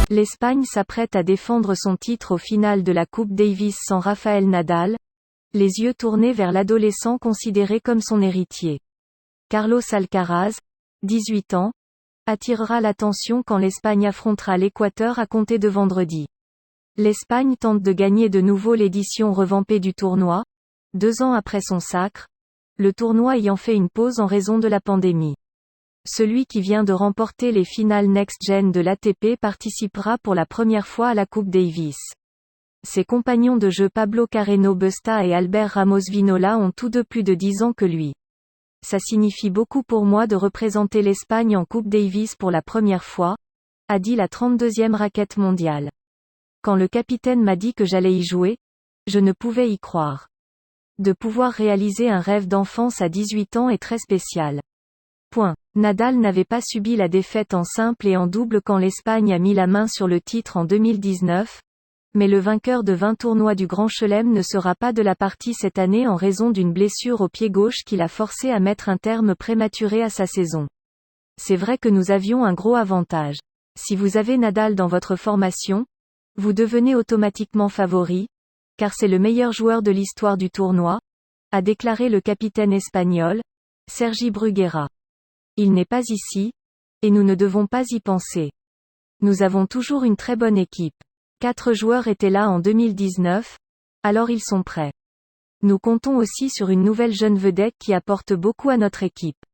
L'Espagne s'apprête à défendre son titre au final de la Coupe Davis sans Rafael Nadal, les yeux tournés vers l'adolescent considéré comme son héritier. Carlos Alcaraz, 18 ans, attirera l'attention quand l'Espagne affrontera l'Équateur à compter de vendredi. L'Espagne tente de gagner de nouveau l'édition revampée du tournoi, 2 ans après son sacre, le tournoi ayant fait une pause en raison de la pandémie. Celui qui vient de remporter les finales next-gen de l'ATP participera pour la première fois à la Coupe Davis. Ses compagnons de jeu Pablo Carreño Busta et Albert Ramos Vinola ont tous deux plus de 10 ans que lui. Ça signifie beaucoup pour moi de représenter l'Espagne en Coupe Davis pour la première fois, a dit la 32e raquette mondiale. Quand le capitaine m'a dit que j'allais y jouer, je ne pouvais y croire. De pouvoir réaliser un rêve d'enfance à 18 ans est très spécial. Nadal n'avait pas subi la défaite en simple et en double quand l'Espagne a mis la main sur le titre en 2019, mais le vainqueur de 20 tournois du Grand Chelem ne sera pas de la partie cette année en raison d'une blessure au pied gauche qui l'a forcé à mettre un terme prématuré à sa saison. C'est vrai que nous avions un gros avantage. Si vous avez Nadal dans votre formation, vous devenez automatiquement favori, car c'est le meilleur joueur de l'histoire du tournoi, a déclaré le capitaine espagnol, Sergi Bruguera. Il n'est pas ici, et nous ne devons pas y penser. Nous avons toujours une très bonne équipe. 4 joueurs étaient là en 2019, alors ils sont prêts. Nous comptons aussi sur une nouvelle jeune vedette qui apporte beaucoup à notre équipe.